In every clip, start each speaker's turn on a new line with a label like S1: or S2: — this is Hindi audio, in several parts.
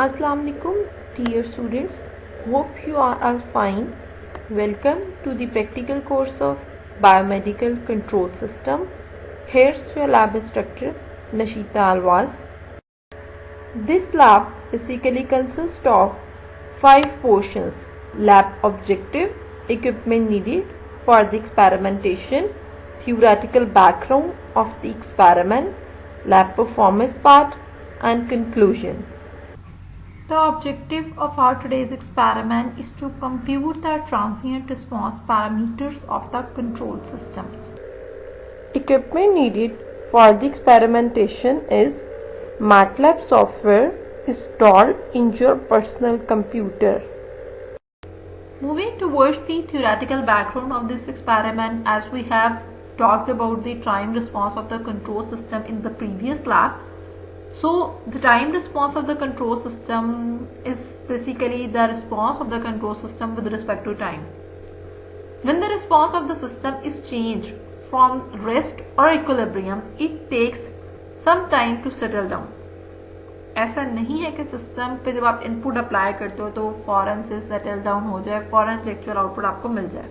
S1: Assalamu alaikum, dear students. Hope you are all fine. Welcome to the practical course of Biomedical Control System. Here's your lab instructor, Nashita Alwaz. This lab basically consists of 5 portions: lab objective, equipment needed for the experimentation, theoretical background of the experiment, lab performance part, and conclusion. The objective of our today's experiment is to compute the transient response parameters of the control systems. Equipment needed for the experimentation is MATLAB software installed in your personal computer. Moving towards the theoretical background of this experiment, as we have talked about the time response of the control system in the previous lab. So the time response of the control system is basically the response of the control system with respect to time. When the response of the system is changed from rest or equilibrium, it takes some time to settle down. ऐसा नहीं है कि सिस्टम पे जब आप इनपुट अप्लाई करते हो तो फौरन से सेटल डाउन हो जाए, फौरन से एक्चुअल आउटपुट आपको मिल जाए.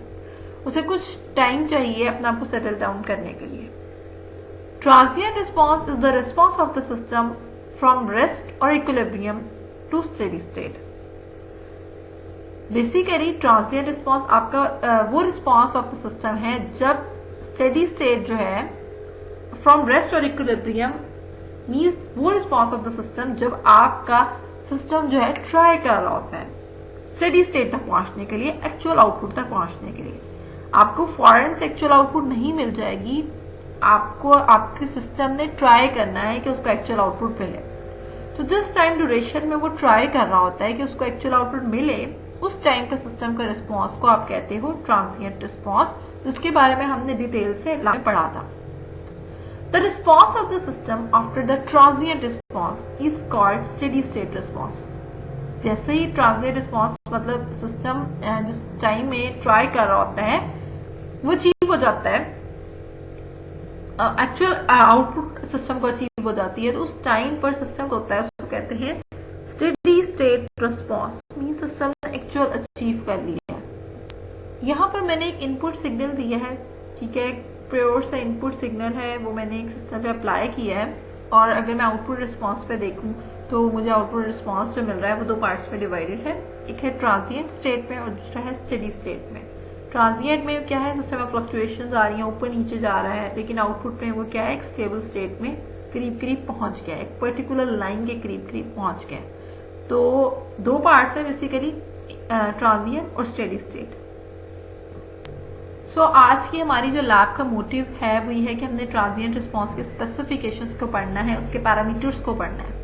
S1: उसे कुछ टाइम चाहिए अपने आप को सेटल डाउन करने के लिए. Transient response is the response of the system from rest or equilibrium to steady state. Basically, transient response आपका वो response of the system है जब steady state जो है from rest or equilibrium means वो response of the system जब आपका system जो है try कर रहा होता है steady state तक पहुंचने के लिए, actual output तक पहुंचने के लिए. आपको फौरन से actual output नहीं मिल जाएगी, आपको आपके सिस्टम ने ट्राई करना है कि उसका एक्चुअल आउटपुट मिले. तो जिस टाइम ड्यूरेशन में वो ट्राई कर रहा होता है कि उसको एक्चुअल आउटपुट मिले, उस टाइम पर सिस्टम का रिस्पॉन्स को आप कहते हो ट्रांसिएंट रिस्पॉन्स, जिसके बारे में हमने डिटेल से पढ़ा था. The response of the system after the transient response is called steady state response. जैसे ही ट्रांसिएंट रिस्पॉन्स मतलब सिस्टम जिस टाइम में ट्राई कर रहा होता है वो अचीव हो जाता है, एक्चुअल आउटपुट सिस्टम को अचीव हो जाती है, तो उस टाइम पर सिस्टम होता है उसको कहते हैं steady state response. Mean system ने एक्चुअल अचीव कर लिया है. यहाँ पर मैंने एक इनपुट सिग्नल दिया है, ठीक है, एक प्योर सा इनपुट सिग्नल है, वो मैंने एक सिस्टम पे अप्लाई किया है. और अगर मैं आउटपुट रिस्पॉन्स पे देखूं तो मुझे आउटपुट रिस्पॉन्स जो मिल रहा है वो 2 पार्ट्स में डिवाइडेड है. एक है ट्रांसिएंट स्टेट में और दूसरा है स्टेडी स्टेट में. ट्रांसिएंट में क्या है, सिस्टम में फ्लक्चुएशंस आ रही हैं, ऊपर नीचे जा रहा है, लेकिन आउटपुट में वो क्या है, एक स्टेबल स्टेट में करीब करीब पहुंच गया, एक पर्टिकुलर लाइन के करीब करीब पहुंच गया. तो 2 पार्ट्स है बेसिकली, ट्रांसिएंट और स्टेडी स्टेट. सो आज की हमारी जो लैब का मोटिव है वो ये है कि हमने ट्रांसिएंट रिस्पॉन्स के स्पेसिफिकेशंस को पढ़ना है, उसके पैरामीटर्स को पढ़ना है.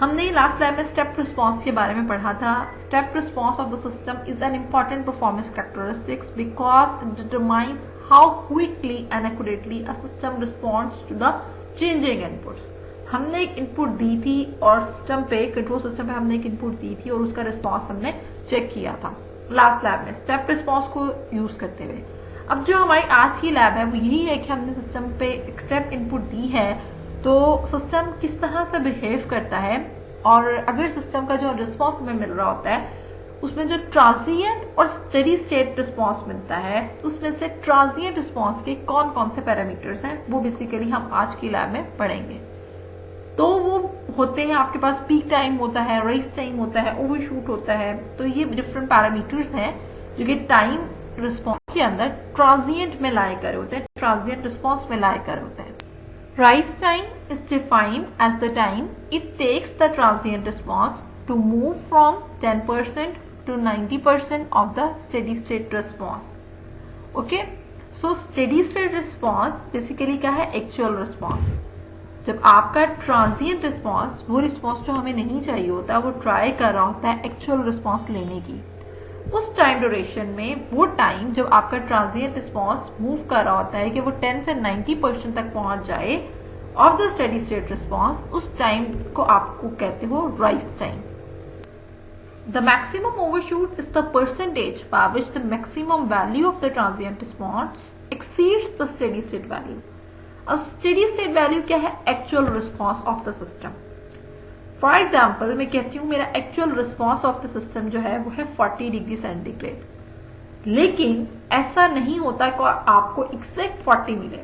S1: हमने लास्ट लैब में स्टेप रिस्पॉन्स के बारे में पढ़ा था. Step response of the system is an important performance characteristics because it determines how quickly and accurately a system responds to the changing inputs. हमने एक इनपुट दी थी और सिस्टम पे, कंट्रोल सिस्टम पे हमने एक इनपुट दी थी और उसका रिस्पॉन्स हमने चेक किया था लास्ट लैब में स्टेप रिस्पॉन्स को यूज करते हुए. अब जो हमारी आज की लैब है वो यही है कि हमने सिस्टम पे एक स्टेप इनपुट दी है, तो सिस्टम किस तरह से बिहेव करता है, और अगर सिस्टम का जो रिस्पॉन्स हमें मिल रहा होता है उसमें जो ट्रांसिएंट और स्टेडी स्टेट रिस्पॉन्स मिलता है, उसमें से ट्रांसिएंट रिस्पॉन्स के कौन कौन से पैरामीटर्स हैं वो बेसिकली हम आज की लैब में पढ़ेंगे. तो वो होते हैं, आपके पास पीक टाइम होता है, रेस टाइम होता है, ओवरशूट होता है. तो ये डिफरेंट पैरामीटर्स हैं जो कि टाइम रिस्पॉन्स के अंदर ट्रांसिएंट में लाए कर होते हैं, ट्रांसिएंट रिस्पॉन्स में लाए कर होते हैं. Rise time is defined as the time it takes the transient response to move from 10% to 90% of the steady state response. Okay? So steady state response basically क्या है, actual response. जब आपका transient response, वो response जो हमें नहीं चाहिए होता, वो try कर रहा होता है actual response लेने की, उस टाइम ड्यूरेशन में वो टाइम जब आपका ट्रांसिएंट रिस्पॉन्स मूव कर रहा होता है कि वो 10 से 90% तक पहुंच जाए of the steady state response, उस टाइम को आपको कहते हो rise time. The maximum overshoot is the percentage by which the maximum value of the transient response exceeds the steady state value. अब स्टेडी स्टेट वैल्यू क्या है, actual response of the system. For example मैं कहती हूँ मेरा actual response of the system जो है वो है 40 डिग्री सेंटीग्रेड, लेकिन ऐसा नहीं होता कि आपको एग्जैक्ट 40 मिले।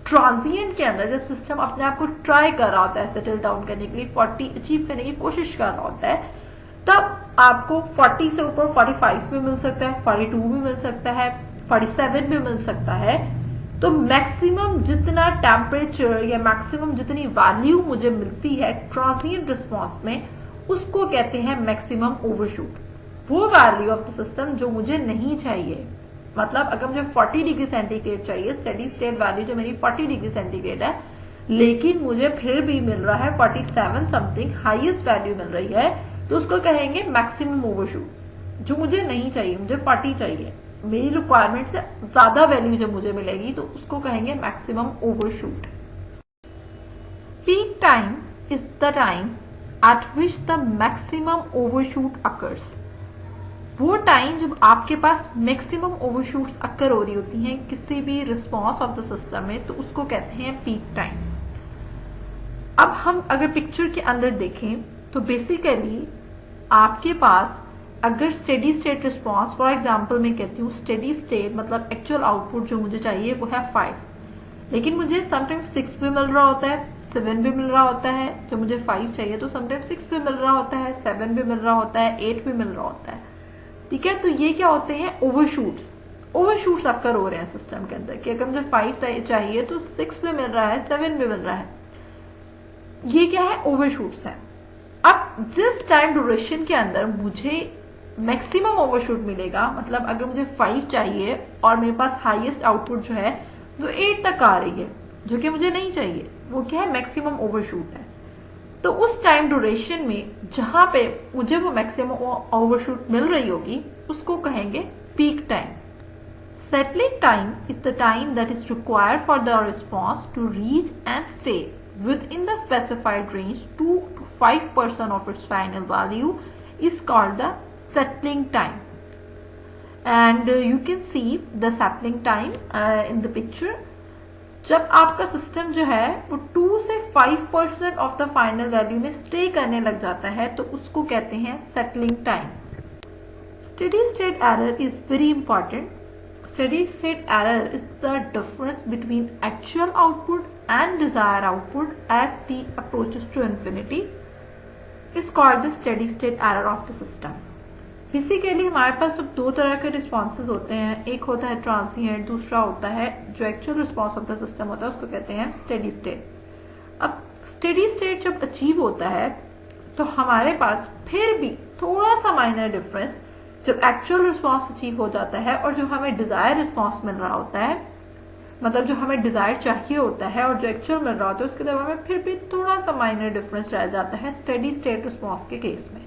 S1: ट्रांजिएंट के अंदर जब सिस्टम अपने आप को ट्राई कर रहा होता है सेटल डाउन करने के लिए, 40 अचीव करने की कोशिश कर रहा होता है, तब आपको 40 से ऊपर 45 भी मिल सकता है, 42 भी मिल सकता है, 47 भी मिल सकता है। तो मैक्सिमम जितना टेम्परेचर या मैक्सिमम जितनी वैल्यू मुझे मिलती है ट्रांजिएंट रिस्पॉन्स में, उसको कहते हैं मैक्सिमम ओवरशूट। वो वैल्यू ऑफ द सिस्टम जो मुझे नहीं चाहिए, मतलब अगर मुझे 40 डिग्री सेंटीग्रेड चाहिए, स्टेडी स्टेट वैल्यू जो मेरी 40 डिग्री सेंटीग्रेड है, लेकिन मुझे फिर भी मिल रहा है 47 समथिंग, हाईएस्ट वैल्यू मिल रही है, तो उसको कहेंगे मैक्सिमम ओवरशूट। जो मुझे नहीं चाहिए, मुझे 40 चाहिए, मेरी रिक्वायरमेंट से ज्यादा वैल्यू जब मुझे मिलेगी तो उसको कहेंगे maximum overshoot. Peak time is the time eight which the maximum overshoot occurs. वो टाइम जब आपके पास मैक्सिमम ओवरशूट्स अकर हो रही होती हैं किसी भी रिस्पॉन्स ऑफ द सिस्टम में, तो उसको कहते हैं पीक टाइम। अब हम अगर पिक्चर के अंदर देखें तो बेसिकली आपके पास अगर steady state response, for example मैं कहती हूँ स्टेडी स्टेट मतलब एक्चुअल आउटपुट जो मुझे चाहिए वो है 5, लेकिन मुझे समटाइम्स 6 भी मिल रहा होता है, 7 भी मिल रहा होता है। जब मुझे 5 चाहिए तो समटाइम्स 6 भी मिल रहा होता है, 7 भी मिल रहा होता है, 8 भी मिल रहा होता है। ठीक है, तो ये क्या होते हैं ओवरशूट्स। ओवरशूट्स अक्कर हो रहे हैं सिस्टम के अंदर कि अगर मुझे 5 चाहिए तो 6 भी मिल रहा है, 7 भी मिल रहा है। ये क्या है, ओवरशूट्स है। अब जिस टाइम ड्यूरेशन के अंदर मुझे मैक्सिमम ओवरशूट मिलेगा, मतलब अगर मुझे 5 चाहिए और मेरे पास हाईएस्ट आउटपुट जो है वो 8 तक आ रही है, जो कि मुझे नहीं चाहिए, वो क्या है, मैक्सिमम ओवरशूट है। तो उस टाइम ड्यूरेशन में जहां पे मुझे वो मैक्सिमम ओवरशूट मिल रही होगी उसको कहेंगे peak time. Settling time is the time that is required for the response to reach and stay within the specified range 2 to 5% of its final value is called the settling time. And you can see the settling time in the picture. जब आपका सिस्टम जो है वो 2 से 5% ऑफ द फाइनल वैल्यू में स्टे करने लग जाता है तो उसको कहते हैं settling time. Steady state error is very important. Steady state error is the difference between actual output and desired output as t approaches to infinity is called the steady state error of the system. Basically हमारे पास अब 2 तरह के रिस्पॉन्सेज होते हैं, एक होता है ट्रांसिएंट, दूसरा होता है जो actual response of the system होता है उसको कहते हैं स्टेडी स्टेट। अब स्टेडी स्टेट जब अचीव होता है तो हमारे पास फिर भी थोड़ा सा माइनर डिफरेंस जब एक्चुअल रिस्पॉन्स अचीव हो जाता है और जो हमें डिजायर रिस्पॉन्स मिल रहा होता है, मतलब जो हमें डिजायर चाहिए होता है और जो एक्चुअल मिल रहा होता है उसके दरम्यान में फिर भी थोड़ा सा माइनर डिफरेंस रह जाता है स्टेडी स्टेट रिस्पॉन्स के केस में।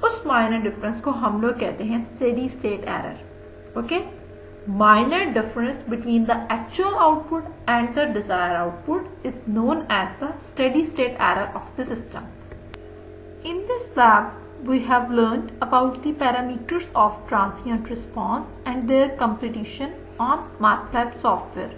S1: उस माइनर डिफरेंस को हम लोग कहते हैं steady state error. Okay, minor difference between the actual output and the desire output is known as the steady state error of the system. In this lab we have learned about the parameters of transient response and their computation on MATLAB software.